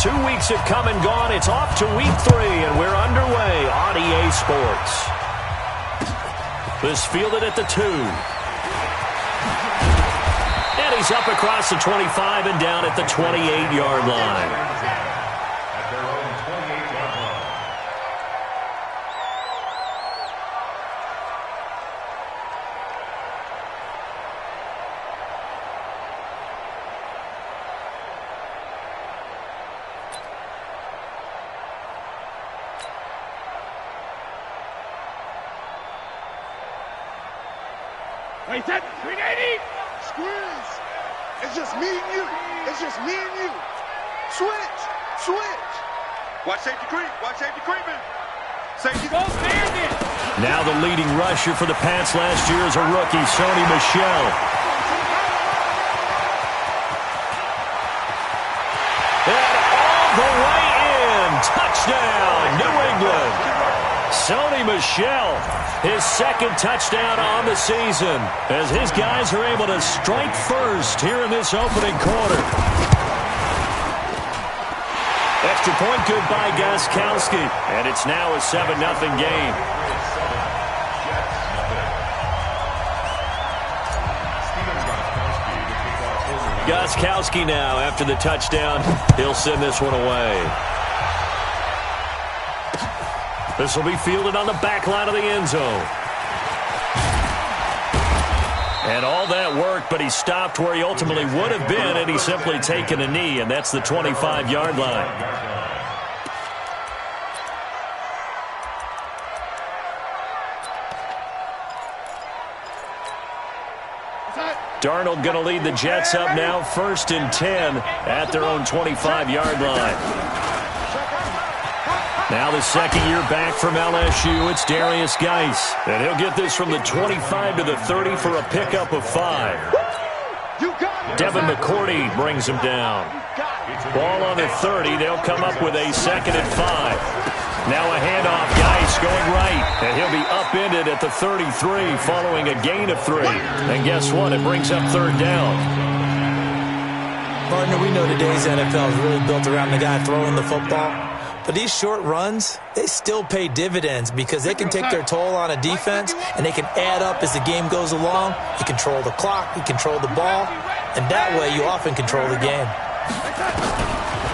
2 weeks have come and gone. It's off to week 3, and we're underway on EA Sports. This fielded at the 2. And he's up across the 25 and down at the 28-yard line. Wait, that 380! Squeeze! It's just me and you. It's just me and you. Switch! Switch! Watch safety creep. Watch safety creeping. Safety Go bandit! Now the leading rusher for the Pats last year is a rookie, Sony Michel. And all the way in. Touchdown, New England. Sony Michel, his second touchdown on the season, as his guys are able to strike first here in this opening quarter. Extra point good by jazGamechanger, and it's now a 7-0 game. jazGamechanger now, after the touchdown, he'll send this one away. This will be fielded on the back line of the end zone. And all that work, but he stopped where he ultimately would have been, and he's simply taken a knee, and that's the 25-yard line. Darnold going to lead the Jets up now, 1st and 10 at their own 25-yard line. Now the second year back from LSU, it's Darius Geis. And he'll get this from the 25 to the 30 for a pickup of 5. Devin McCourty brings him down. Ball on the 30. They'll come up with a 2nd and 5. Now a handoff, Geis going right. And he'll be upended at the 33 following a gain of 3. And guess what? It brings up 3rd down. Partner, we know today's NFL is really built around the guy throwing the football. But these short runs, they still pay dividends because they can take their toll on a defense and they can add up as the game goes along. You control the clock, you control the ball, and that way you often control the game.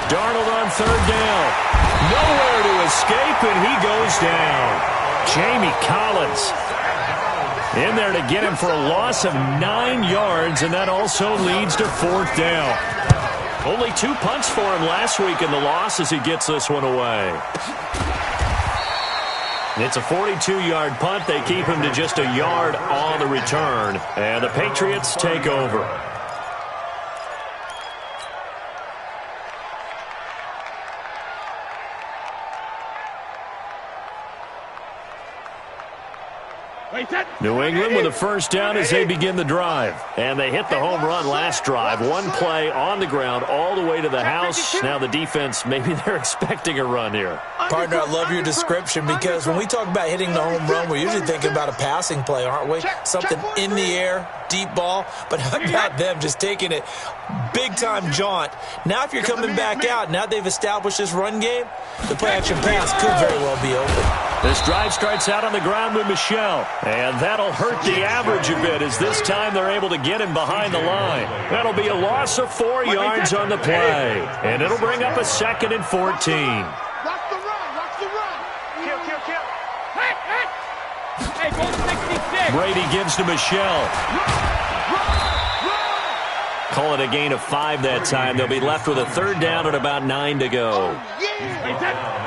Darnold on 3rd down. Nowhere to escape, and he goes down. Jamie Collins in there to get him for a loss of 9 yards, and that also leads to 4th down. Only 2 punts for him last week in the loss as he gets this one away. It's a 42-yard punt. They keep him to just a yard on the return. And the Patriots take over. New England with a 1st down as they begin the drive. And they hit the home run last drive. 1 play on the ground all the way to the house. Now the defense, maybe they're expecting a run here. Partner, I love your description because when we talk about hitting the home run, we're usually thinking about a passing play, aren't we? Something in the air, deep ball. But how about them just taking it big-time jaunt? Now if you're coming back out, now they've established this run game, the play-action pass could very well be open. This drive starts out on the ground with Michel, and that'll hurt the average a bit as this time they're able to get him behind the line. That'll be a loss of 4 yards on the play, and it'll bring up a 2nd and 14. Watch the run, watch the run. Kill, kill, kill. Hey, go 66. Brady gives to Michel. Call it a gain of 5 that time. They'll be left with a 3rd down and about 9 to go.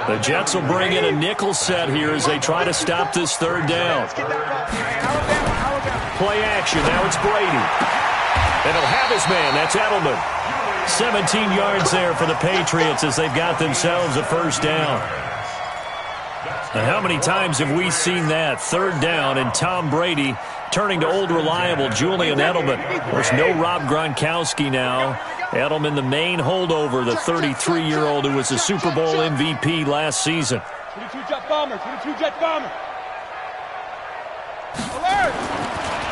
The Jets will bring in a nickel set here as they try to stop this 3rd down. Play action. Now it's Brady. And he'll have his man. That's Edelman. 17 yards there for the Patriots as they've got themselves a 1st down. And how many times have we seen that? 3rd down and Tom Brady turning to old reliable Julian Edelman. There's no Rob Gronkowski now. Edelman, the main holdover, the 33-year-old who was a Super Bowl MVP last season. 22 jet bomber, 22 jet bomber. Alert!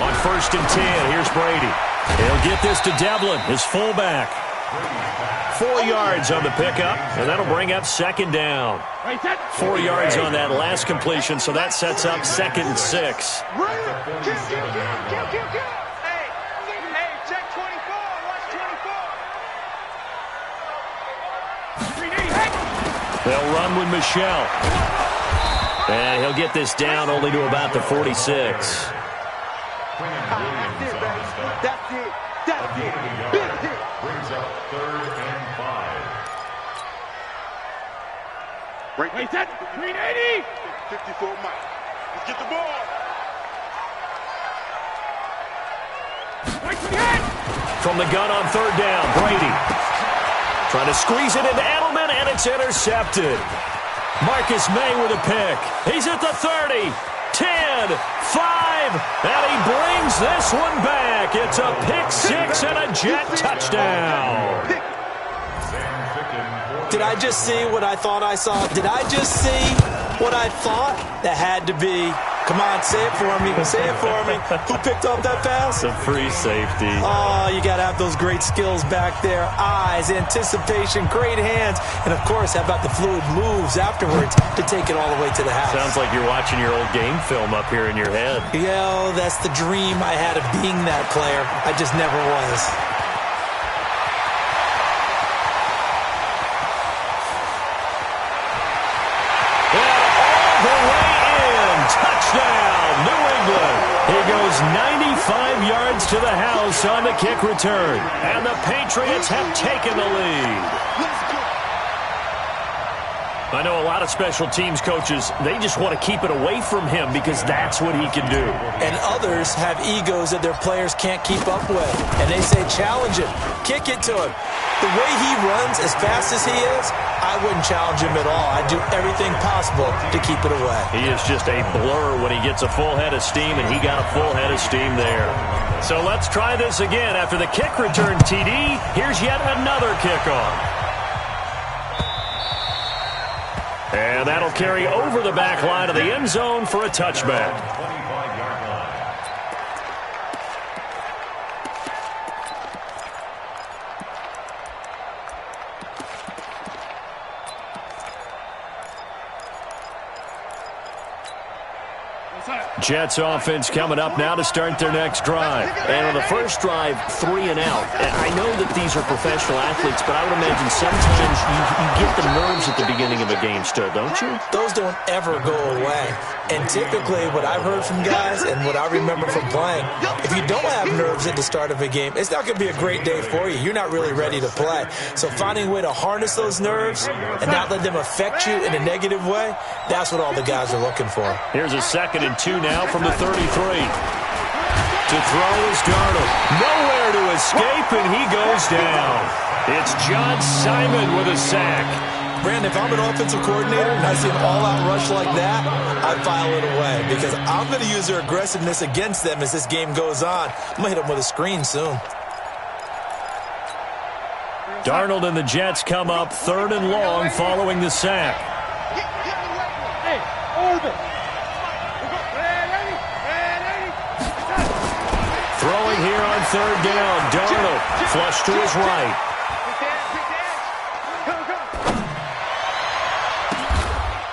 On 1st and 10, here's Brady. He'll get this to Devlin, his fullback. 4 yards on the pickup, and that'll bring up second down. 4 yards on that last completion, so that sets up 2nd and 6. Hey, check 24. Watch 24. They'll run with Michelle. And he'll get this down only to about the 46. That's it. That's it. Big hit. Brings up 3rd and 5. Wait, that 380. 54 Mike. Let's get the ball. From the gun on 3rd down, Brady. Trying to squeeze it into Edelman, and it's intercepted. Marcus May with a pick. He's at the 30, 10, 5, and he brings this one back. It's a pick 6 and a Jet touchdown. Did I just see what I thought I saw? Did I just see what I thought? That had to be. Come on, say it for me. Say it for me. Who picked up that pass? It's a free safety. Oh, you got to have those great skills back there. Eyes, anticipation, great hands. And, of course, how about the fluid moves afterwards to take it all the way to the house? Sounds like you're watching your old game film up here in your head. Yeah, that's the dream I had of being that player. I just never was. Touchdown, New England. He goes 95 yards to the house on the kick return. And the Patriots have taken the lead. I know a lot of special teams coaches, they just want to keep it away from him because that's what he can do. And others have egos that their players can't keep up with. And they say, challenge him, kick it to him. The way he runs as fast as he is, I wouldn't challenge him at all. I'd do everything possible to keep it away. He is just a blur when he gets a full head of steam, and he got a full head of steam there. So let's try this again. After the kick return, TD, here's yet another kickoff. And that'll carry over the back line of the end zone for a touchback. 25-yard line. Jets offense coming up now to start their next drive. And on the first drive, 3 and out. I know that these are professional athletes, but I would imagine sometimes you get the nerves at the beginning of a game still, don't you? Those don't ever go away. And typically what I've heard from guys and what I remember from playing, if you don't have nerves at the start of a game, it's not going to be a great day for you. You're not really ready to play. So finding a way to harness those nerves and not let them affect you in a negative way, that's what all the guys are looking for. Here's a 2nd and 2 now from the 33. To throw is Darnold. Nowhere to escape, and he goes down. It's John Simon with a sack. Brandon, if I'm an offensive coordinator and I see an all-out rush like that, I file it away because I'm going to use their aggressiveness against them as this game goes on. I'm going to hit them with a screen soon. Darnold and the Jets come up 3rd and long following the sack. Hey, orbit. Throwing here on 3rd down. Darnold flush to his right.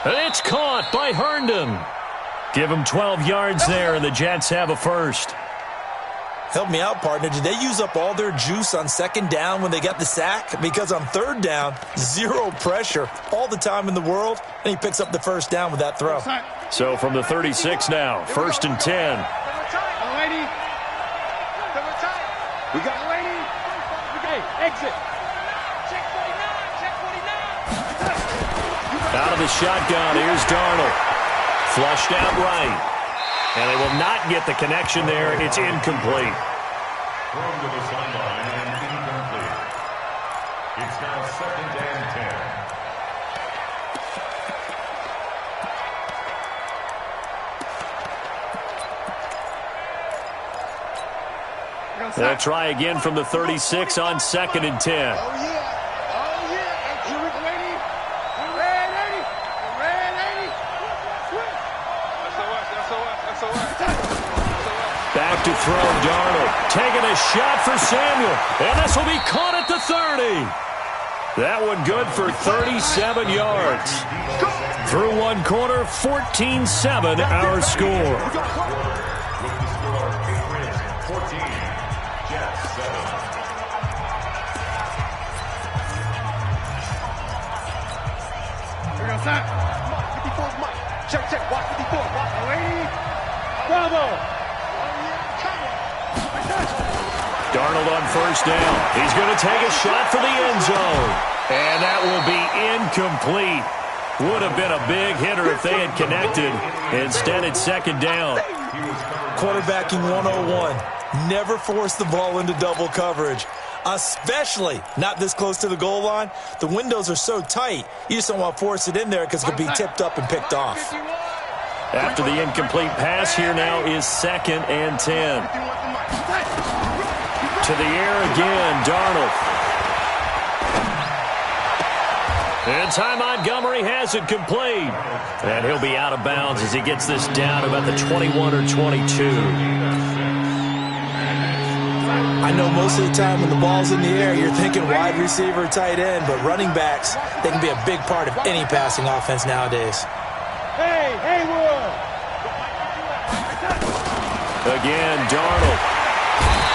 It's caught by Herndon. Give him 12 yards there, and the Jets have a first. Help me out, partner. Did they use up all their juice on 2nd down when they got the sack? Because on 3rd down, 0 pressure, all the time in the world, and he picks up the 1st down with that throw. So from the 36 now, 1st and 10. We got lady. Okay, exit. Check 49. Check 49. Out of the shotgun, here's Darnold. Flushed out right. And they will not get the connection there. It's incomplete. Thrown to the sideline and incomplete. It's now 2nd and 10. They'll try again from the 36 on 2nd and 10. Oh, yeah. Oh, yeah. And Jerick lady. Red lady. Red lady. SOS. Back to throw, Darnold. taking a shot for Samuel. And this will be caught at the 30. That one good for 37 yards. Through one quarter, 14-7 our score. With the score, Patriots 14, Jets 7. Here goes that. 54's Mike. Check. Watch 54. Watch. Away. Bravo. Darnold on first down. He's going to take a shot for the end zone. And that will be incomplete. Would have been a big hitter if they had connected. Instead, it's second down. Quarterbacking 101. Never force the ball into double coverage, especially not this close to the goal line. The windows are so tight, you just don't want to force it in there because it could be tipped up and picked off. After the incomplete pass, here now is 2nd and 10. To the air again, Darnold. And Ty Montgomery has it complete. And he'll be out of bounds as he gets this down about the 21 or 22. I know most of the time when the ball's in the air, you're thinking wide receiver, tight end, but running backs, they can be a big part of any passing offense nowadays. Hey, Haywood! Again, Darnold.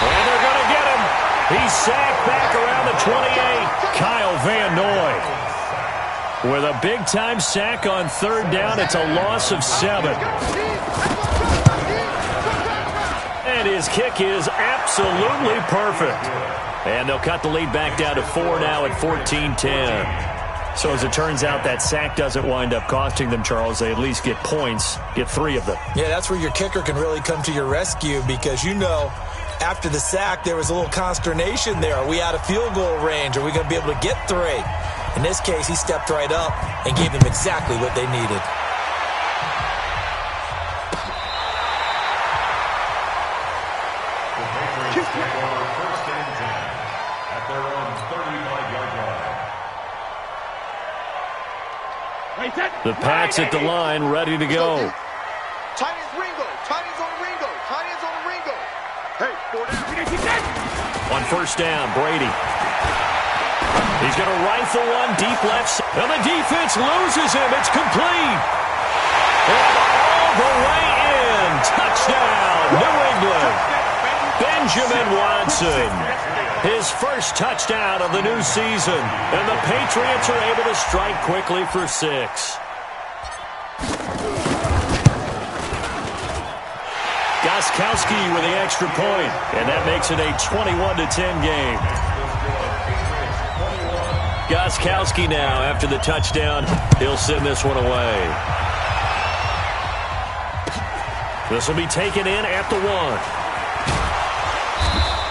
And they're going to get him. He's sacked back around the 28. Kyle Van Noy with a big-time sack on third down. It's a loss of 7. And his kick is absolutely perfect. And they'll cut the lead back down to 4 now at 14-10. So as it turns out, that sack doesn't wind up costing them, Charles. They at least get points, get 3 of them. Yeah, that's where your kicker can really come to your rescue because, you know, after the sack, there was a little consternation there. Are we out of field goal range? Are we going to be able to get 3? In this case, he stepped right up and gave them exactly what they needed. The Patriots take over 1st and 10 at their own 35-yard line. The Pats at the line, ready to go. Tight ends Ringo. Tight ends on Ringo. Tight ends on Ringo. Hey, 4 down. On first down, Brady. He's going to rifle one deep left. And the defense loses him. It's complete. And all the way in. Touchdown, New England. Benjamin Watson. His first touchdown of the new season. And the Patriots are able to strike quickly for 6. Gostkowski with the extra point. And that makes it a 21-10 game. Gostkowski now, after the touchdown, he'll send this one away. This will be taken in at the 1.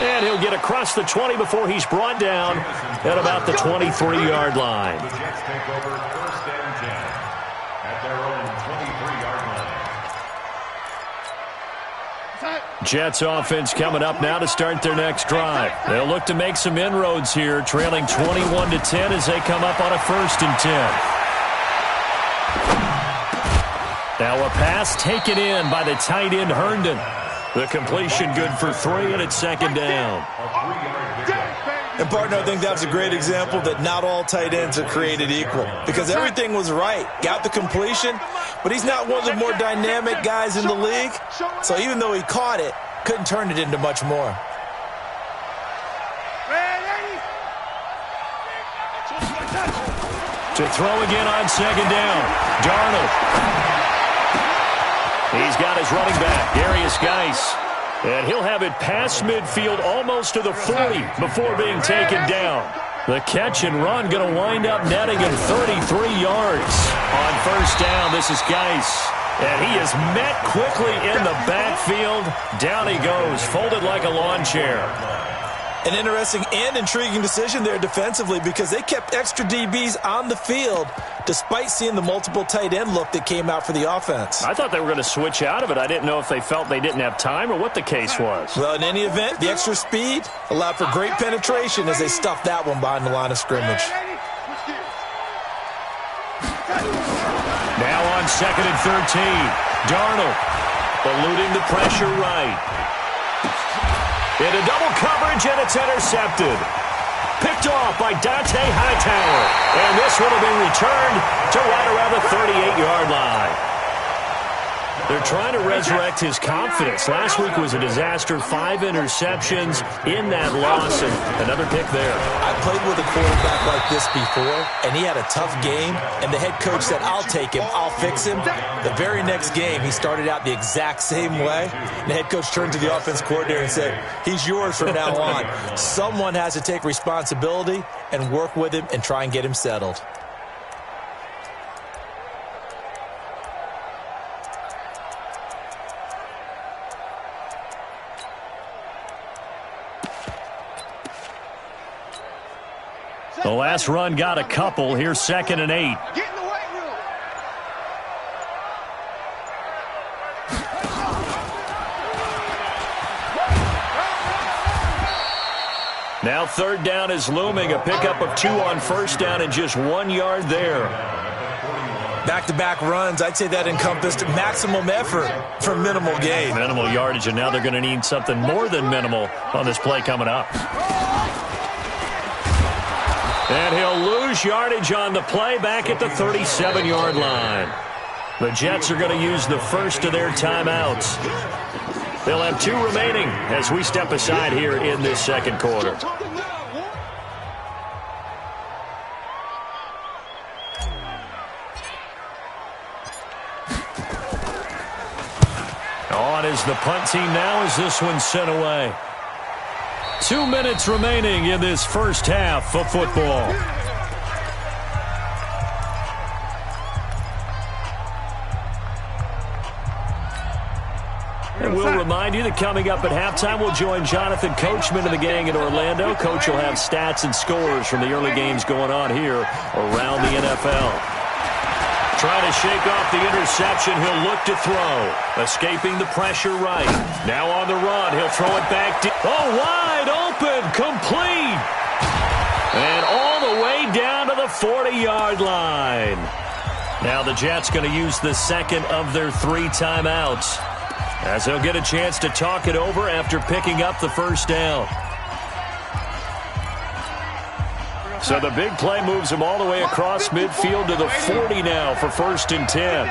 And he'll get across the 20 before he's brought down at about the 23-yard line. The Jets take over 1st and 10 at their own 23-yard line. Jets offense coming up now to start their next drive. They'll look to make some inroads here, trailing 21-10 as they come up on a 1st and 10. Now a pass taken in by the tight end Herndon. The completion good for 3, and it's 2nd down. And, partner, I think that's a great example that not all tight ends are created equal because everything was right. Got the completion, but he's not one of the more dynamic guys in the league. So even though he caught it, couldn't turn it into much more. To throw again on 2nd down, Darnold. He's got his running back, Darius Geis. And he'll have it past midfield almost to the 40 before being taken down. The catch and run going to wind up netting him 33 yards. On first down, this is Geis. And he is met quickly in the backfield. Down he goes, folded like a lawn chair. An interesting and intriguing decision there defensively because they kept extra DBs on the field despite seeing the multiple tight end look that came out for the offense. I thought they were going to switch out of it. I didn't know if they felt they didn't have time or what the case was. Well, in any event, the extra speed allowed for great penetration as they stuffed that one behind the line of scrimmage. Now on 2nd and 13, Darnold eluding the pressure right. Into double coverage, and it's intercepted. Picked off by Dante Hightower. And this one will be returned to right around the 38-yard line. They're trying to resurrect his confidence. Last week was a disaster. 5 interceptions in that loss, and another pick there. I played with a quarterback like this before, and he had a tough game, and the head coach said, I'll take him, I'll fix him. The very next game, he started out the exact same way. And the head coach turned to the offense coordinator and said, he's yours from now on. Someone has to take responsibility and work with him and try and get him settled. The last run got a couple. Here's 2nd and 8. Get in the weight room. Now 3rd down is looming. A pickup of 2 on 1st down and just 1 yard there. Back-to-back runs, I'd say that encompassed maximum effort for minimal gain. Minimal yardage, and now they're going to need something more than minimal on this play coming up. And he'll lose yardage on the play back at the 37-yard line. The Jets are going to use the first of their timeouts. They'll have 2 remaining as we step aside here in this second quarter. On is the punt team now as this one's sent away. 2 minutes remaining in this first half of football. And we'll remind you that coming up at halftime, we'll join Jonathan Coachman and the gang in Orlando. Coach will have stats and scores from the early games going on here around the NFL. Trying to shake off the interception. He'll look to throw. Escaping the pressure right. Now on the run. He'll throw it back. Oh, wide open. Complete. And all the way down to the 40-yard line. Now the Jets going to use the second of their 3 timeouts, as they'll get a chance to talk it over after picking up the first down. So the big play moves him all the way across midfield to the 40 now for 1st and 10.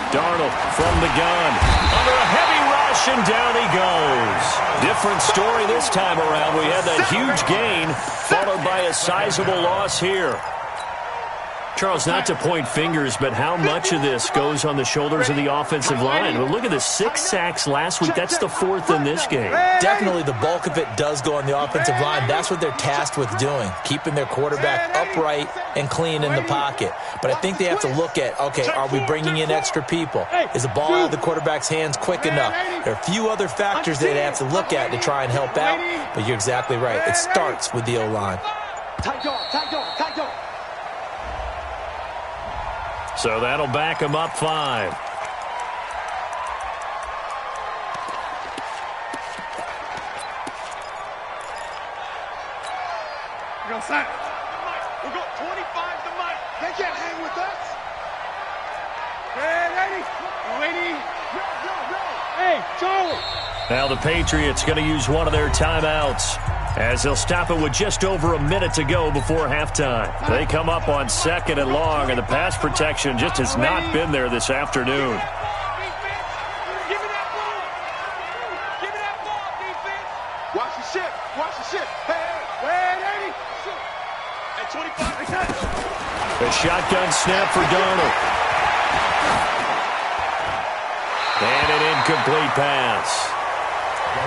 Darnold from the gun. Under a heavy rush, and down he goes. Different story this time around. We had that huge gain followed by a sizable loss here. Charles, not to point fingers, but how much of this goes on the shoulders of the offensive line? Well, look at the 6 sacks last week. That's the 4th in this game. Definitely the bulk of it does go on the offensive line. That's what they're tasked with doing, keeping their quarterback upright and clean in the pocket. But I think they have to look at, okay, are we bringing in extra people? Is the ball out of the quarterback's hands quick enough? There are a few other factors they have to look at to try and help out, but you're exactly right. It starts with the O-line. Tight dog, tight dog, tight dog. So that'll back him up 5. We're going to sack. We'll go 25 to Mike. They can't hang with us. Ready? Hey, Charlie. Now the Patriots going to use one of their timeouts, as they'll stop it with just over a minute to go before halftime. They come up on 2nd and long, and the pass protection just has not been there this afternoon. Give me that ball. Give me that ball, defense. Watch the ship. Watch the ship. Hey. At 25. The shotgun snap for Darnold. And an incomplete pass.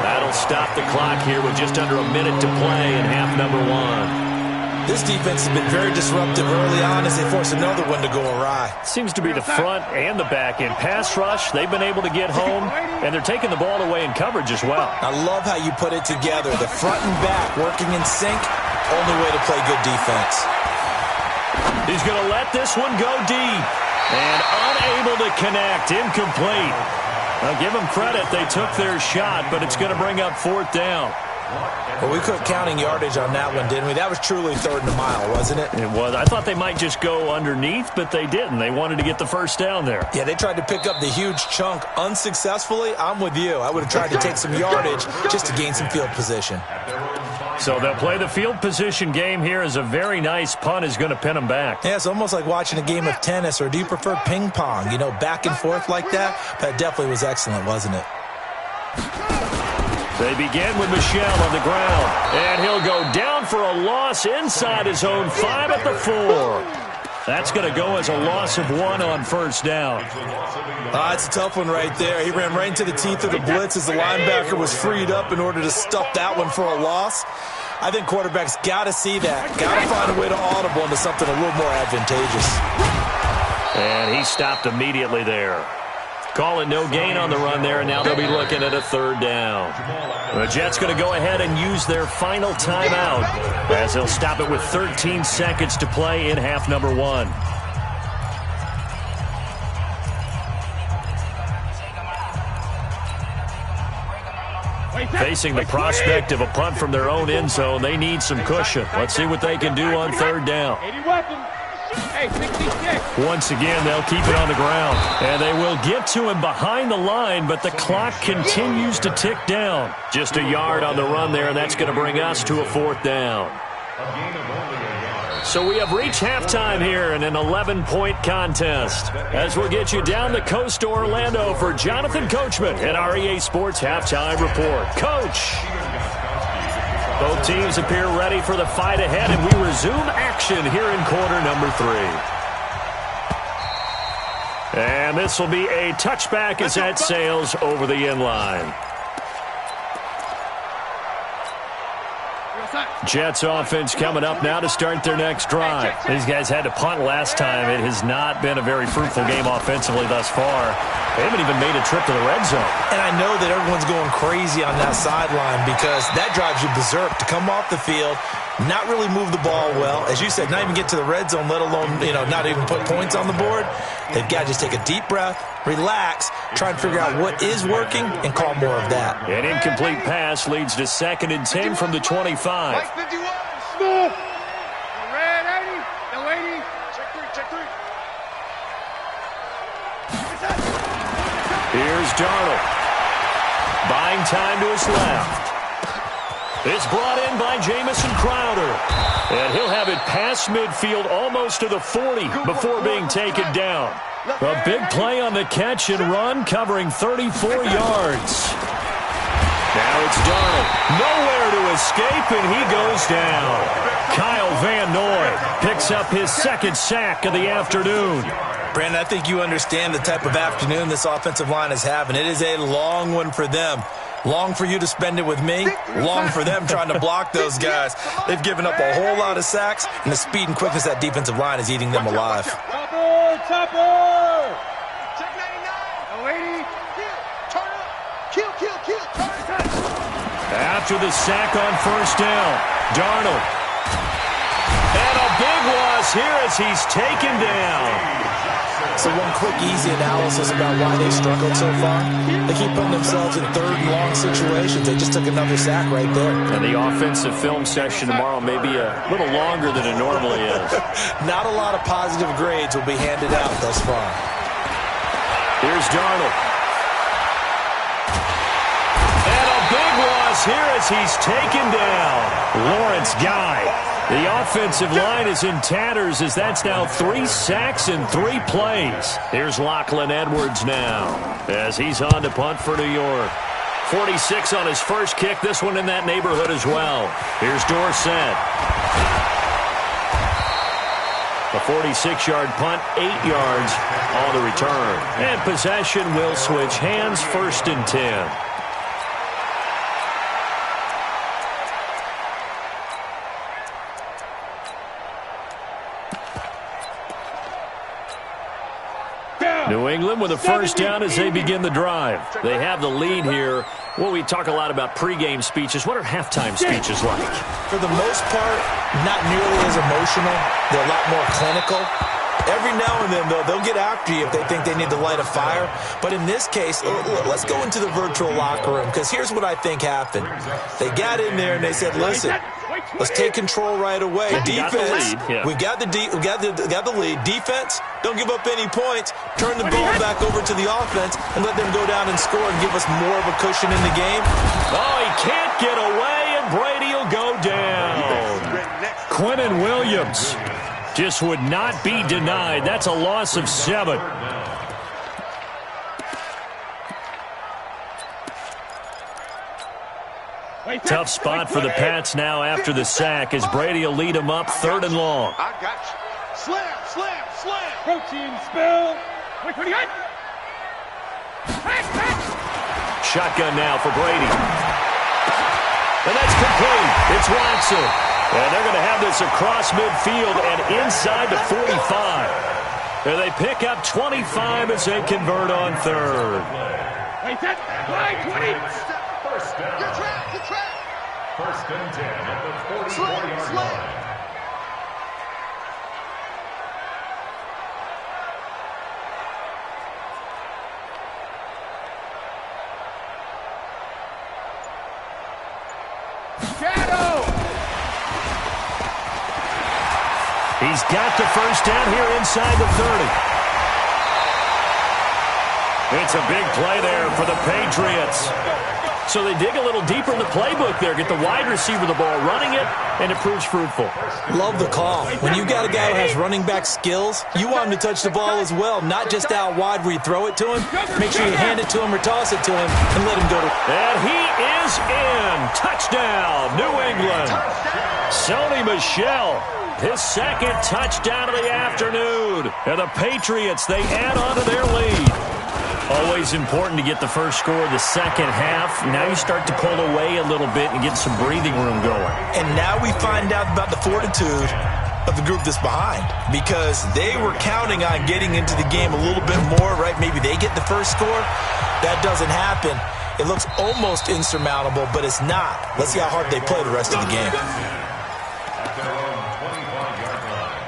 That'll stop the clock here with just under a minute to play in half number 1. This defense has been very disruptive early on as they force another one to go awry. Seems to be the front and the back end. Pass rush, they've been able to get home, and they're taking the ball away in coverage as well. I love how you put it together. The front and back working in sync, only way to play good defense. He's going to let this one go deep, and unable to connect, incomplete. I'll give them credit. They took their shot, but it's going to bring up 4th down. Well, we quit counting yardage on that one, didn't we? That was truly 3rd and a mile, wasn't it? It was. I thought they might just go underneath, but they didn't. They wanted to get the first down there. Yeah, they tried to pick up the huge chunk unsuccessfully. I'm with you. I would have tried to take some yardage just to gain some field position. So they'll play the field position game here as a very nice punt is going to pin them back. Yeah, it's almost like watching a game of tennis, or do you prefer ping pong? You know, back and forth like that? That definitely was excellent, wasn't it? They begin with Michel on the ground, and he'll go down for a loss inside his own 5 at the 4. That's going to go as a loss of 1 on first down. It's a tough one right there. He ran right into the teeth of the blitz as the linebacker was freed up in order to stuff that one for a loss. I think quarterbacks got to see that, got to find a way to audible into something a little more advantageous. And he stopped immediately there. Calling no gain on the run there, and now they'll be looking at a 3rd down. The Jets going to go ahead and use their final timeout as they'll stop it with 13 seconds to play in half number 1. Facing the prospect of a punt from their own end zone, they need some cushion. Let's see what they can do on 3rd down. Once again, they'll keep it on the ground. And they will get to him behind the line, but the clock continues to tick down. Just a yard on the run there, and that's going to bring us to a 4th down. So we have reached halftime here in an 11-point contest. As we'll get you down the coast to Orlando for Jonathan Coachman at our EA Sports Halftime Report. Coach! Both teams appear ready for the fight ahead, and we resume action here in quarter number 3. And this will be a touchback as that sails over the end line. Jets offense coming up now to start their next drive. These guys had to punt last time. It has not been a very fruitful game offensively thus far. They haven't even made a trip to the red zone. And I know that everyone's going crazy on that sideline because that drives you berserk to come off the field, not really move the ball well. As you said, not even get to the red zone, let alone, not even put points on the board. They've got to just take a deep breath, relax, try and figure out what is working, and call more of that. An incomplete pass leads to 2nd and 10 from the 25. Smooth. Red 80. No 80. Check 3. Here's Darnold. Buying time to his left. It's brought in by Jamison Crowder. And he'll have it past midfield almost to the 40 before being taken down. A big play on the catch and run, covering 34 yards. Now it's Darnold. Nowhere to escape, and he goes down. Kyle Van Noy picks up his 2nd sack of the afternoon. Brandon, I think you understand the type of afternoon this offensive line is having. It is a long one for them. Long for you to spend it with me. Long for them trying to block those guys. They've given up a whole lot of sacks, and the speed and quickness of that defensive line is eating them alive. Topper! Check 99. No 80. Turn up. Kill. After the sack on first down, Darnold. And a big loss here as he's taken down. So one quick, easy analysis about why they struggled so far. They keep putting themselves in 3rd and long situations. They just took another sack right there. And the offensive film session tomorrow may be a little longer than it normally is. Not a lot of positive grades will be handed out thus far. Here's Darnold. And a big loss here as he's taken down. Lawrence Guy. The offensive line is in tatters as that's now 3 sacks in 3 plays. Here's Lachlan Edwards now as he's on to punt for New York. 46 on his first kick, this one in that neighborhood as well. Here's Dorsett. A 46-yard punt, 8 yards on the return. And possession will switch hands, 1st and 10. New England with a first down as they begin the drive. They have the lead here. Well, we talk a lot about pregame speeches. What are halftime speeches like? For the most part, not nearly as emotional. They're a lot more clinical. Every now and then, though, they'll get after you if they think they need to light a fire. But in this case, let's go into the virtual locker room, because here's what I think happened. They got in there and they said, listen, let's take control right away. Defense, we got the lead. Defense, don't give up any points. Turn the ball back over to the offense and let them go down and score and give us more of a cushion in the game. Oh, he can't get away, and Brady will go down. Quinnen Williams just would not be denied. That's a loss of 7. Tough spot for the Pats now after the sack, as Brady will lead them up 3rd and long. I got you. Slam, slam, slam. Protein spill. Wait, what do you got? Shotgun now for Brady. And that's complete. It's Watson. And they're going to have this across midfield and inside the 45. And they pick up 25 as they convert on 3rd. Wait, that line 20. First down. Good track, good track. 1st and 10 at the 44-yard line. He's got the first down here inside the 30. It's a big play there for the Patriots. So they dig a little deeper in the playbook there, get the wide receiver the ball, running it, and it proves fruitful. Love the call. When you got a guy who has running back skills, you want him to touch the ball as well, not just out wide where you throw it to him. Make sure you hand it to him or toss it to him and let him go to. And he is in. Touchdown, New England. Sony Michel, his 2nd touchdown of the afternoon. And the Patriots, they add on to their lead. Always important to get the first score of the second half. Now you start to pull away a little bit and get some breathing room going. And now we find out about the fortitude of the group that's behind, because they were counting on getting into the game a little bit more, right? Maybe they get the first score. That doesn't happen. It looks almost insurmountable, but it's not. Let's see how hard they play the rest of the game. At their own 25-yard line.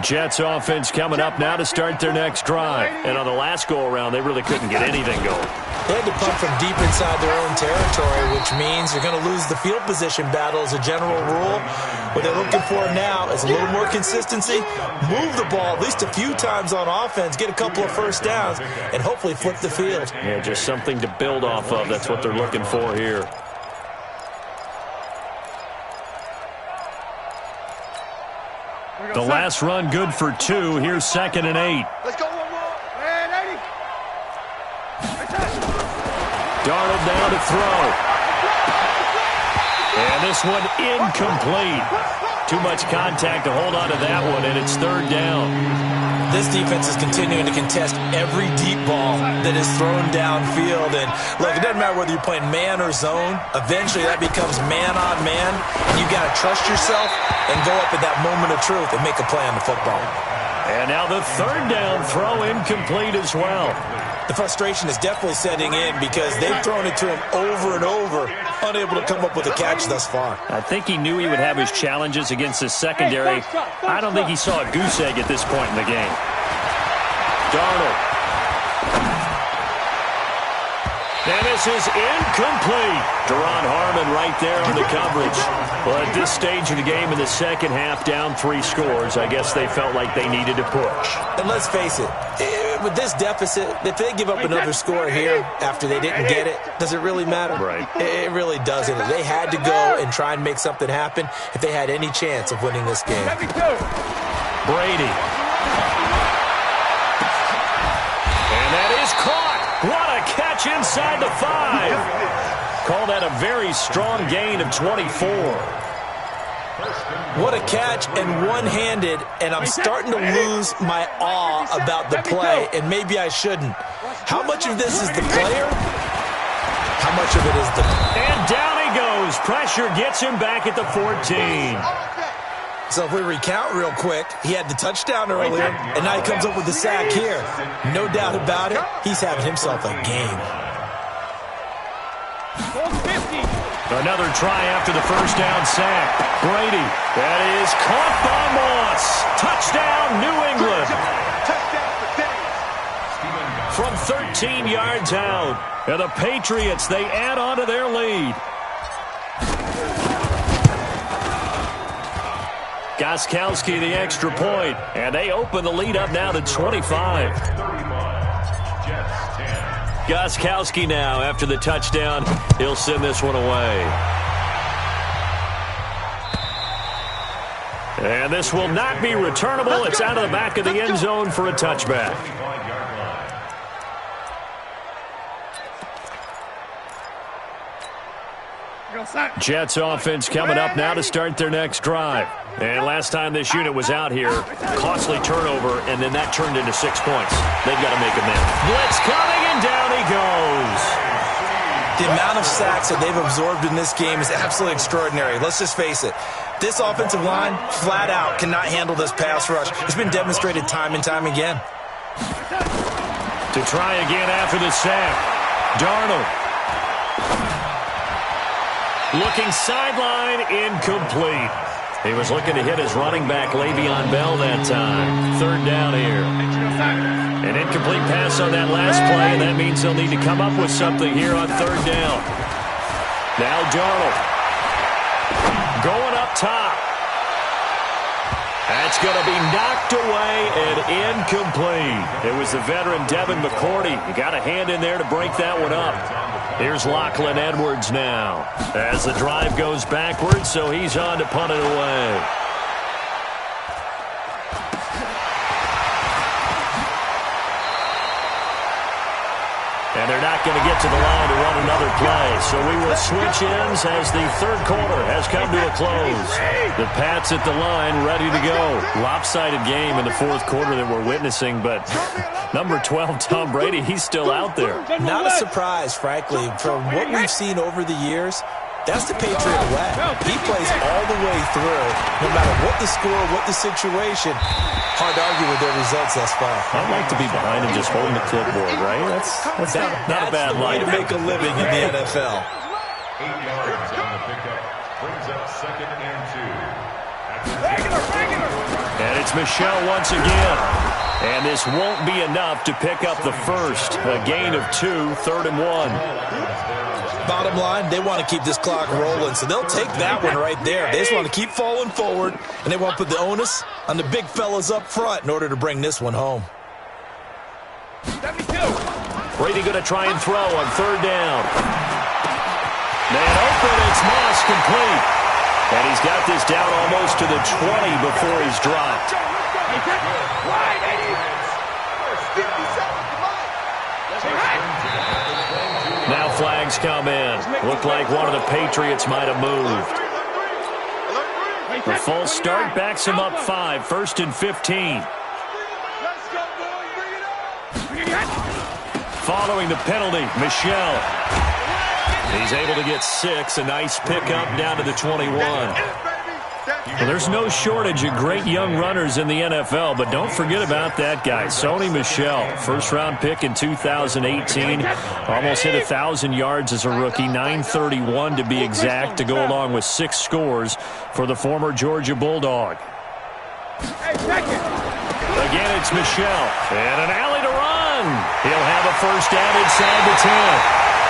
Jets offense coming up now to start their next drive. And on the last go-around, they really couldn't get anything going. They had to punt from deep inside their own territory, which means you're going to lose the field position battle as a general rule. What they're looking for now is a little more consistency, move the ball at least a few times on offense, get a couple of first downs, and hopefully flip the field. Yeah, just something to build off of. That's what they're looking for here. The last run good for 2. Here's 2nd and 8. Let's go, one more. Man, 80. Darnold now to throw. And this one incomplete. Too much contact to hold on to that one, and it's 3rd down. This defense is continuing to contest every deep ball that is thrown downfield. And look, it doesn't matter whether you're playing man or zone. Eventually, that becomes man on man. And you got to trust yourself and go up at that moment of truth and make a play on the football. And now the 3rd down throw incomplete as well. The frustration is definitely setting in because they've thrown it to him over and over, unable to come up with a catch thus far. I think he knew he would have his challenges against his secondary. I don't think he saw a goose egg at this point in the game. Darnold. And this is incomplete. Deron Harmon right there on the coverage. Well, at this stage of the game in the second half, down 3 scores, I guess they felt like they needed to push. And let's face it, with this deficit, if they give up another score here after they didn't get it, does it really matter? Right. It really doesn't. They had to go and try and make something happen if they had any chance of winning this game. Brady. And that is caught. What a catch inside the 5. Call that a very strong gain of 24. What a catch, and one-handed, and I'm starting to lose my awe about the play, and maybe I shouldn't. How much of this is the player? How much of it is the... And down he goes. Pressure gets him back at the 14. So if we recount real quick, he had the touchdown earlier, and now he comes up with the sack here. No doubt about it, he's having himself a game. Goal 50. Another try after the first down sack. Brady, that is caught by Moss. Touchdown, New England. From 13 yards out. And the Patriots, they add on to their lead. Gostkowski the extra point, and they open the lead up now to 25. Gostkowski now, after the touchdown, he'll send this one away. And this will not be returnable. It's out of the back of the end zone for a touchback. Jets offense coming up now to start their next drive. And last time this unit was out here, costly turnover, and then that turned into 6 points. They've got to make them in. Blitz coming, and down he goes. The amount of sacks that they've absorbed in this game is absolutely extraordinary. Let's just face it. This offensive line, flat out, cannot handle this pass rush. It's been demonstrated time and time again. To try again after the sack. Darnold. Looking sideline, incomplete. He was looking to hit his running back, Le'Veon Bell, that time. Third down here. An incomplete pass on that last play, and that means they'll need to come up with something here on third down. Now Darnold. Going up top. That's going to be knocked away and incomplete. It was the veteran Devin McCourty. You got a hand in there to break that one up. Here's Lachlan Edwards now. As the drive goes backwards, so he's on to punt it away. And they're not going to get to the line to run another play. So we will switch ends as the third quarter has come to a close. The Pats at the line ready to go. Lopsided game in the fourth quarter that we're witnessing, but number 12, Tom Brady, he's still out there. Not a surprise, frankly. From what we've seen over the years, that's the Patriot way. He plays all the way through, no matter what the score, what the situation. Hard to argue with their results thus far. I'd like to be behind and just holding the clipboard, right? That's not a bad way to make a living in the NFL. 8 yards on the pickup. Brings up 2nd and 2. And it's Michel once again. And this won't be enough to pick up the first. A gain of 2, 3rd and 1. Bottom line, they want to keep this clock rolling, so they'll take that one right there. They just want to keep falling forward, and they want to put the onus on the big fellas up front in order to bring this one home. Brady going to try and throw on third down. Man open, it's Moss complete. And he's got this down almost to the 20 before he's dropped. Now flags come in. Looked like one of the Patriots might have moved. The false start backs him up 5, 1st and 15. Following the penalty, Michel. He's able to get 6. A nice pickup down to the 21. Well, there's no shortage of great young runners in the NFL, but don't forget about that guy, Sony Michel. First-round pick in 2018. Almost hit 1,000 yards as a rookie, 931 to be exact, to go along with 6 scores for the former Georgia Bulldog. Again, it's Michel. And an alley to run. He'll have a first down inside the 10.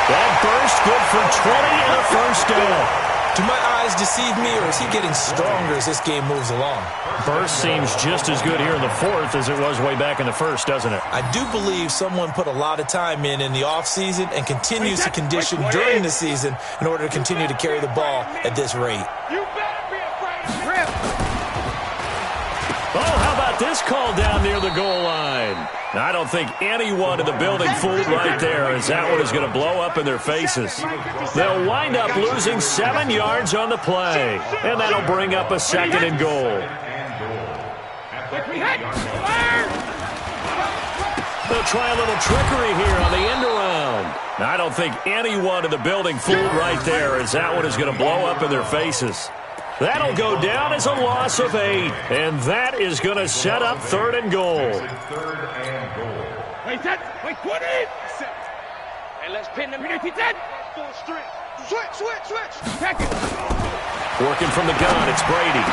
That burst good for 20 and a first down. Do my eyes deceive me, or is he getting stronger as this game moves along? Burst seems just as good here in the fourth as it was way back in the first, doesn't it? I do believe someone put a lot of time in the offseason and continues to condition during the season in order to continue to carry the ball at this rate. You better be afraid of him. Oh, how about this call down near the goal line? I don't think anyone in the building fooled right there, as that one is going to blow up in their faces. They'll wind up losing 7 yards on the play, and that'll bring up a 2nd and goal. They'll try a little trickery here on the end around. I don't think anyone in the building fooled right there, as that one is going to blow up in their faces. That'll go down as a loss of 8, and that is going to set up 3rd and goal. Wait, 20. And let's pin them. full strength. Switch. Check it. Working from the gun, it's Brady.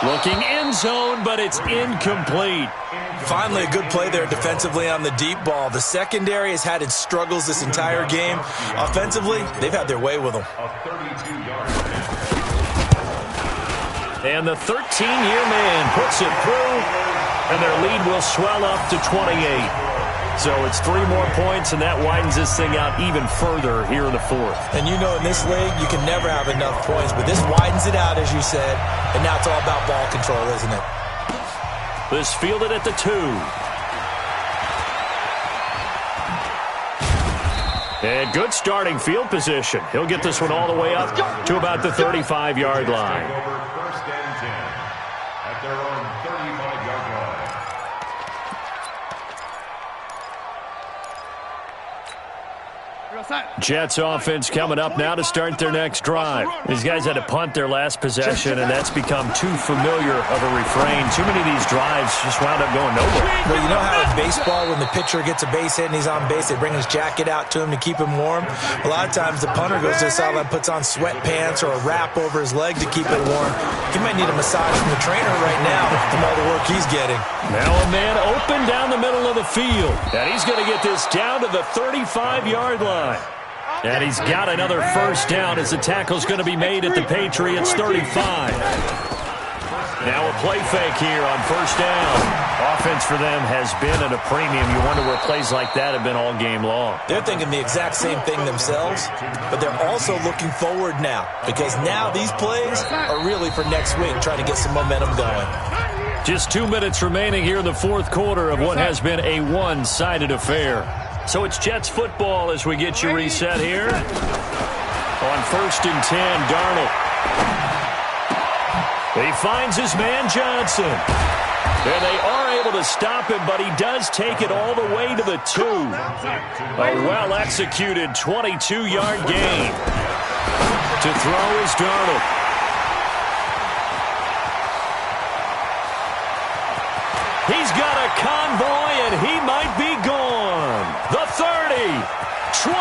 Looking end zone, but it's incomplete. Finally, a good play there defensively on the deep ball. The secondary has had its struggles this entire game. Offensively, they've had their way with them. And the 13-year man puts it through, and their lead will swell up to 28. So it's 3 more points, and that widens this thing out even further here in the fourth. And you know in this league, you can never have enough points, but this widens it out, as you said, and now it's all about ball control, isn't it? This fielded at the 2. And good starting field position. He'll get this one all the way up to about the 35-yard line. First and 10 at their own 35-yard line. Jets offense coming up now to start their next drive. These guys had to punt their last possession, and that's become too familiar of a refrain. Too many of these drives just wound up going nowhere. Well, you know how in baseball, when the pitcher gets a base hit and he's on base, they bring his jacket out to him to keep him warm? A lot of times the punter goes to the sideline, puts on sweatpants or a wrap over his leg to keep it warm. He might need a massage from the trainer right now from all the work he's getting. Now a man open down the middle of the field, and he's going to get this down to the 35-yard line. And he's got another first down as the tackle's going to be made at the Patriots' 35. Now a play fake here on first down. Offense for them has been at a premium. You wonder where plays like that have been all game long. They're thinking the exact same thing themselves, but they're also looking forward now, because now these plays are really for next week, trying to get some momentum going. Just 2 minutes remaining here in the fourth quarter of what has been a one-sided affair. So it's Jets football as we get you reset here. On first and 10, Darnold. He finds his man Johnson. And they are able to stop him, but he does take it all the way to the 2. A well-executed 22-yard gain. To throw is Darnold. He's got a convoy, and he might be gone. The 30, 20,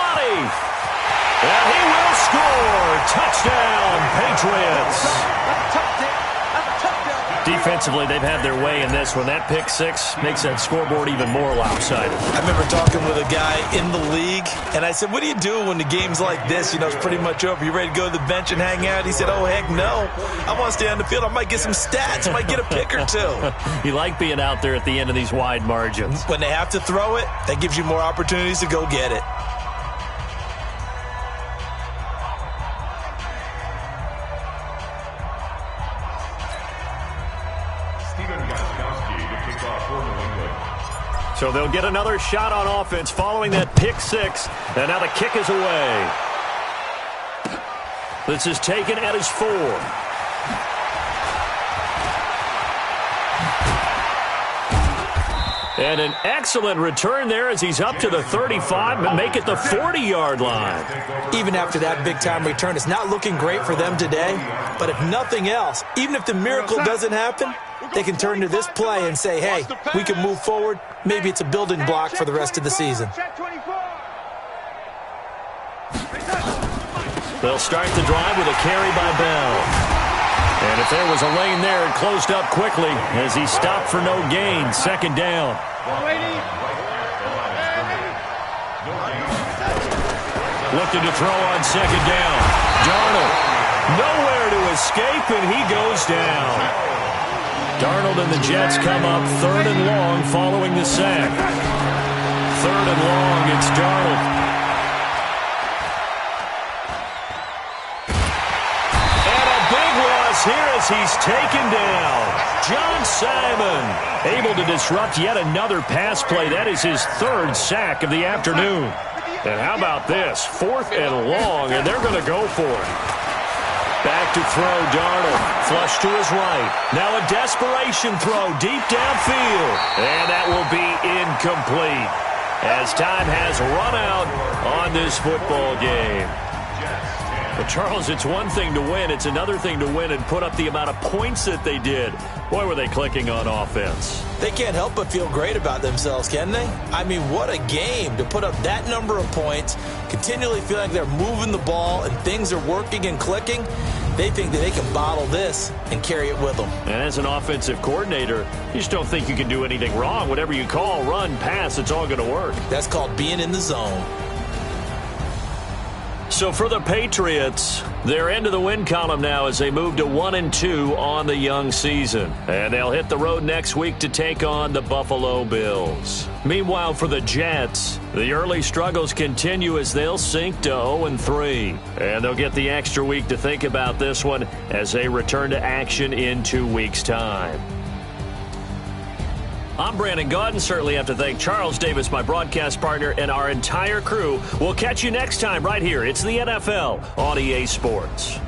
and he will score. Touchdown, Patriots. Defensively, they've had their way in this one. That pick 6 makes that scoreboard even more lopsided. I remember talking with a guy in the league, and I said, what do you do when the game's like this? You know, it's pretty much over. You ready to go to the bench and hang out? He said, oh, heck no. I want to stay on the field. I might get some stats. I might get a pick or 2. You like being out there at the end of these wide margins. When they have to throw it, that gives you more opportunities to go get it. So they'll get another shot on offense following that pick 6. And now the kick is away. This is taken at his 4. And an excellent return there as he's up to the 35 and make it the 40-yard line. Even after that big-time return, it's not looking great for them today. But if nothing else, even if the miracle doesn't happen, they can turn to this play and say, hey, we can move forward. Maybe it's a building block for the rest of the season. They'll start the drive with a carry by Bell. And if there was a lane there, it closed up quickly as he stopped for no gain. Second down. Looking to throw on second down. Darnold nowhere to escape, and he goes down. Darnold and the Jets come up 3rd and long following the sack. 3rd and long, it's Darnold. And a big loss here as he's taken down. John Simon able to disrupt yet another pass play. That is his 3rd sack of the afternoon. And how about this? 4th and long, and they're going to go for it. Back to throw, Darnold. Flush to his right. Now a desperation throw deep downfield. And that will be incomplete as time has run out on this football game. But, Charles, it's one thing to win. It's another thing to win and put up the amount of points that they did. Boy, were they clicking on offense. They can't help but feel great about themselves, can they? I mean, what a game to put up that number of points, continually feel like they're moving the ball and things are working and clicking. They think that they can bottle this and carry it with them. And as an offensive coordinator, you just don't think you can do anything wrong. Whatever you call, run, pass, it's all going to work. That's called being in the zone. So for the Patriots, they're into the win column now as they move to 1-2 on the young season. And they'll hit the road next week to take on the Buffalo Bills. Meanwhile, for the Jets, the early struggles continue as they'll sink to 0-3. And they'll get the extra week to think about this one as they return to action in 2 weeks' time. I'm Brandon Gaudin. Certainly have to thank Charles Davis, my broadcast partner, and our entire crew. We'll catch you next time right here. It's the NFL on EA Sports.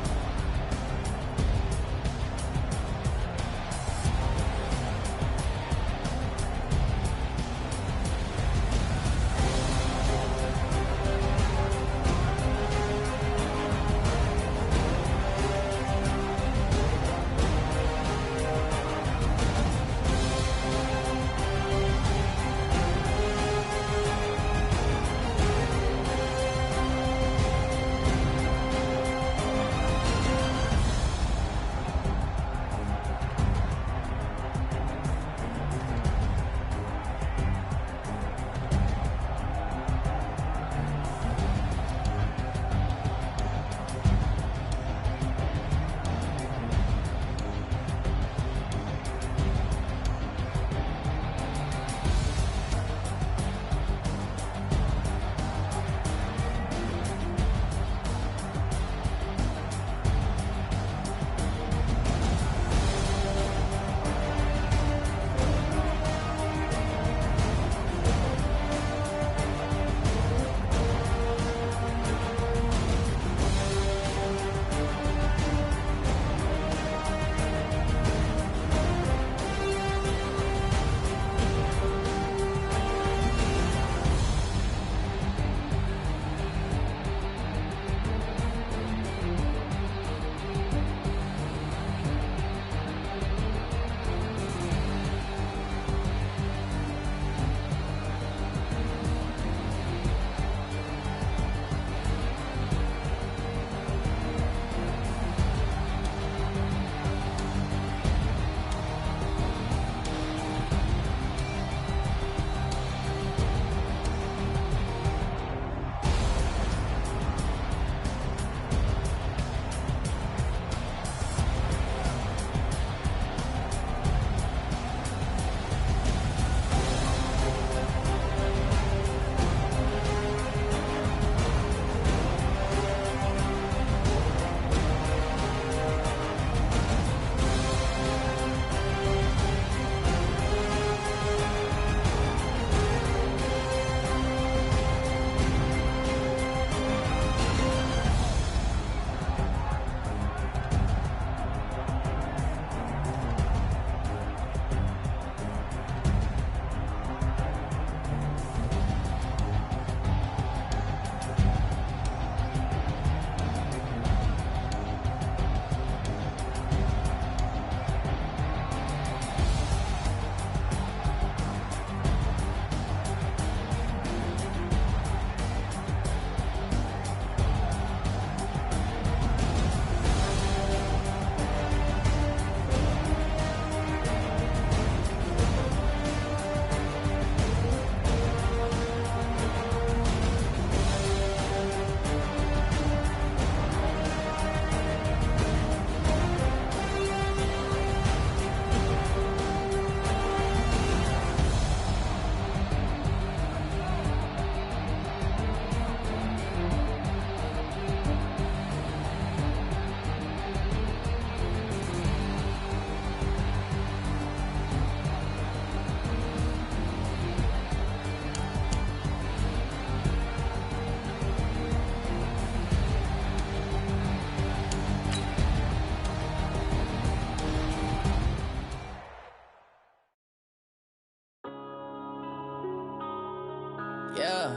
Yeah.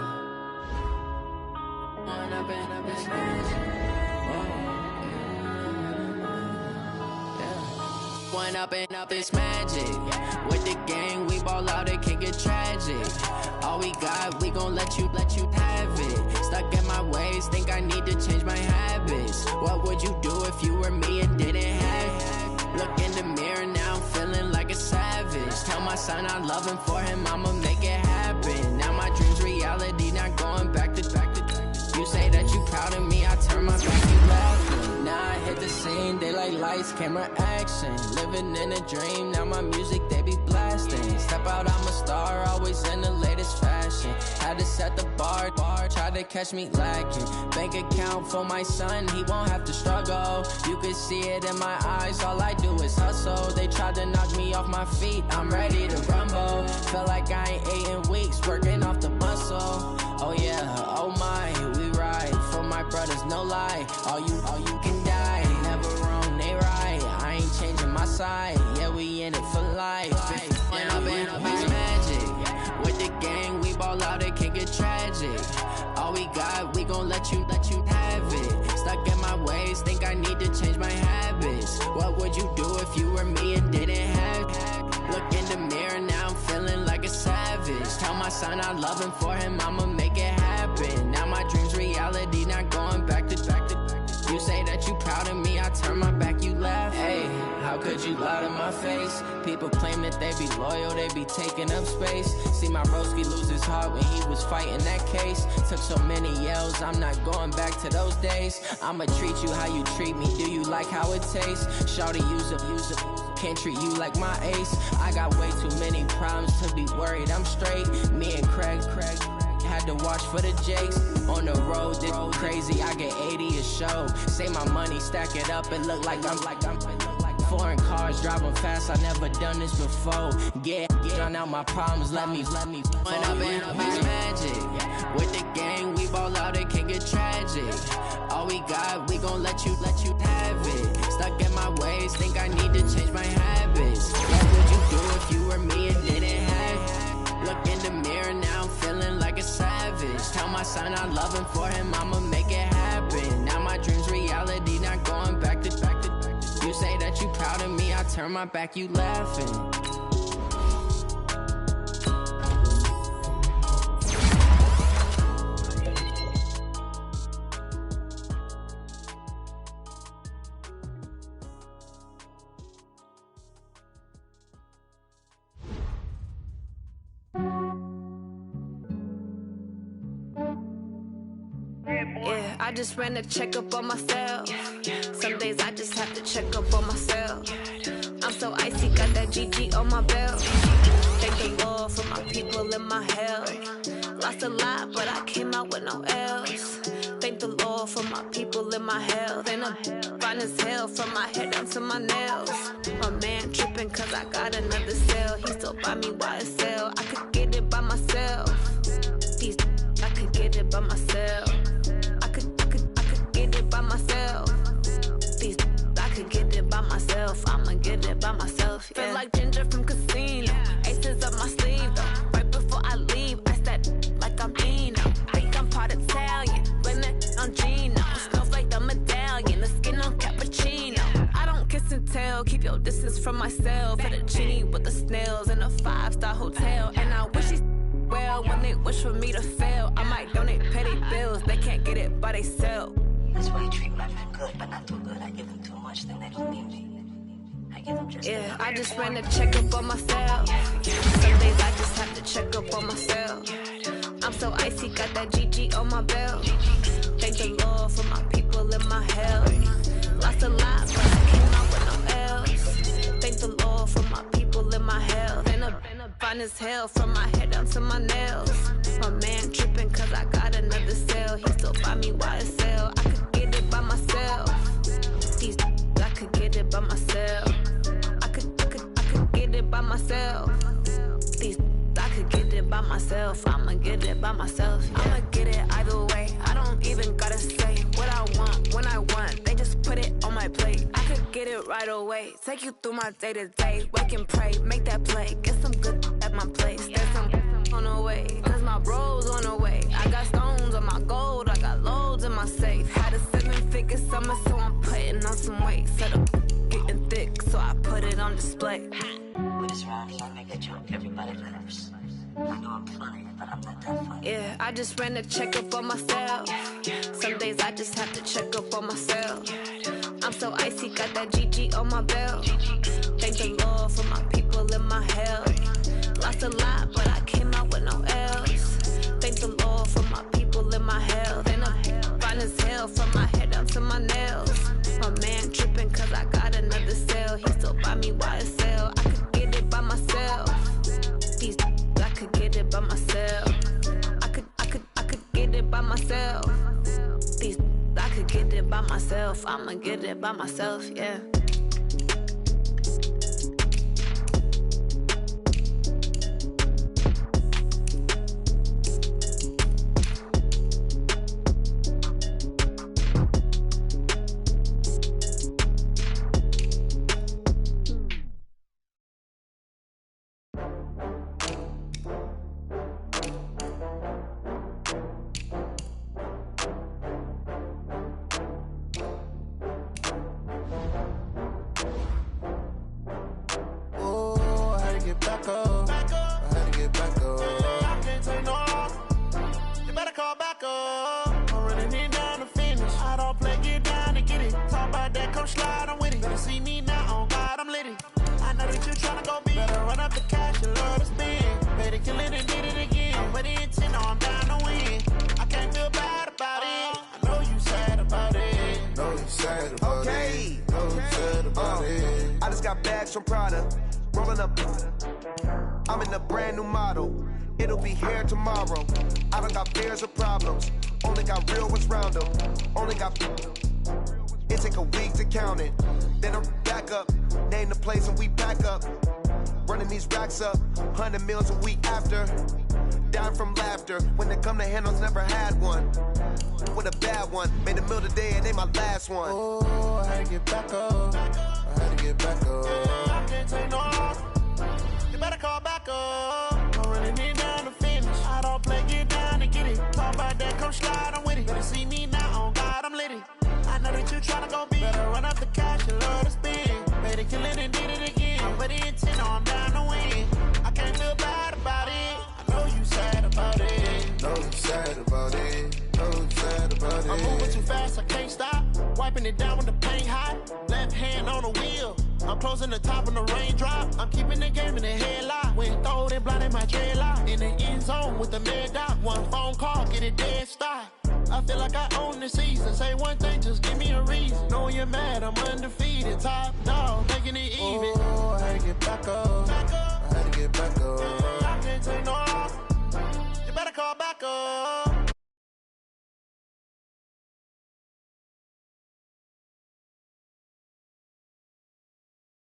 Run up in a business. One up and up, it's magic. With the gang, we ball out, it can get tragic. All we got, we gon' let you have it. Stuck in my ways, think I need to change my habits. What would you do if you were me and didn't have it? Look in the mirror, now I'm feeling like a savage. Tell my son I love him, for him I'ma make it happen. Now my dream's reality, not going back to. You say that you proud of me, I turn my back, you laughing. Now I hit the scene, they like lights, camera, action. Living in a dream, now my music, they be blasting. Step out, I'm a star, always in the latest fashion. Had to set the bar, try to catch me lacking. Bank account for my son, he won't have to struggle. You can see it in my eyes, all I do is hustle. They tried to knock me off my feet, I'm ready to rumble. Feel like I ain't ate in weeks, working off the muscle. Oh yeah, oh my, we ride for my brothers, no lie. All you can die, never wrong, they right. I ain't changing my side, yeah, we in it for life. And up it's magic. With the gang, we ball out, it can get tragic. All we got, we gon' let you have it. Stuck in my ways, think I need to change my habits. What would you do if you were me and didn't have it? Look in the mirror, now I'm feeling like a savage. Tell my son I love him, for him I'ma make it happen. Now my dream's reality, not going back to. You say that you proud of me, I turn my back, you laugh. Hey, how could you lie to my face? People claim that they be loyal, they be taking up space. See my broski lose his heart when he was fighting that case. Took so many yells, I'm not going back to those days. I'ma treat you how you treat me, do you like how it tastes? Shawty, use it. Can't treat you like my ace. I got way too many problems to be worried, I'm straight. Me and Craig had to watch for the Jakes. On the road, this crazy, I get 80 a show. Say my money, stack it up, it look like I'm foreign cars, driving fast, I never done this before. Get on out my problems, let me One up and up, it's magic. With the gang, we ball out, it can get tragic. All we got, we gon' let you have it. Stuck in my ways, think I need to change my habits. What would you do if you were me and didn't have it? Look in the mirror, now I'm feeling like a savage. Tell my son I love him, for him I'ma make it happen. Now my dream's reality, not going back to. You say that you proud of me, I turn my back, you laughing. Yeah, I just ran a checkup on myself. Some days I just have to check up on myself. I'm so icy, got that GG on my belt. Thank the Lord for my people in my health. Lost a lot, but I came out with no L's. Thank the Lord for my people in my health. And I'm fine as hell from my head down to my nails. My man tripping cause I got another cell. He still buy me YSL. I could get it by myself. I could get it by myself. I could get it by myself. I could get it by myself. I'ma get it by myself. Yeah. Feel like Ginger from Casino. Aces up my sleeve though. Right before I leave, I said like I'm Dino. Think I'm part Italian. Blame it on Gino. Smells like the medallion. The skin on cappuccino. I don't kiss and tell. Keep your distance from myself. At a genie with the snails in a 5-star hotel. And I wish he well when they wish for me to fail. I might donate petty bills. They can't get it by they sell. That's why you treat women good, but not too good. I give them too much, then they don't need me. I give them just yeah, I just ran a checkup on myself. Some days I just have to check up on myself. I'm so icy, got that GG on my belt. Thank the Lord for my people in my health. Lost a lot, but I came out with no L's. Thank the Lord for my people in my health. And I'm fine as hell from my head down to my nails. My man tripping cause I got another cell. He still buy me YSL. I could get it by myself. I could get it by myself. I could get it by myself. I could get it by myself. I'ma get it by myself. Yeah. I'ma get it either way. I don't even gotta say what I want when I want. They just put it on my plate. I could get it right away. Take you through my day to day. Wake and pray, make that play. Get some good at my place. There's some on the way, cause my bros on the way. I got stones on my gold. I got loads in my safe. Had a 7-figure summer, so I'm putting on some weight. Set up getting thick, so I put it on on display. With this round here, I make a joke, everybody laughs. I know I'm funny, but I'm not that funny. Yeah, I just ran a checkup on myself. Some days I just have to check up on myself. I'm so icy, got that GG on my belt. Thank the Lord for my people in my health. Lost a lot, but I came out with no L's. Thank the Lord for my people in my health. And I'm fine as hell from my head down to my nails. My man tripping cause I got another cell. He still buy me YSL. I could get it by myself. These I could get it by myself. I could get it by myself. These I could get it by myself. I'ma get it by myself, yeah. From Prada, rolling up. I'm in a brand new model. It'll be here tomorrow. I don't got fears or problems. Only got real ones round them. Only got. It take a week to count it. Then I'm back up. Name the place and we back up. Running these racks up. 100 meals a week after. Down from laughter. When they come to handles, never had one. With a bad one. Made a meal today and ain't my last one. Oh, I had to get back up. I had to get back up. I can't take no loss. You better call back up. I'm running it down to finish. I don't play, get down and get it. Talk about that, come slide, I'm with it. Better see me now, on God, I'm lit it. I know that you tryna go big. Better run up the cash, you love to spin. Better kill it and did it again. I'm with the intent, I'm down to win. I can't feel bad about it. I know you sad about it. Know you sad about it. Know you sad about it. I'm moving too fast, I can't stop. Wiping it down when the paint hot. Left hand on the wheel. I'm closing the top when the raindrop. I'm keeping the game in the headlock. When throwed and blinded my dreadlock. In the end zone with the mad dot. One phone call, get it dead stop. I feel like I own the season. Say one thing, just give me a reason. Knowing you're mad, I'm undefeated. Top dog, making it even. Oh, I had to get back up. I had to get back up. I can't take no loss. You better call back up.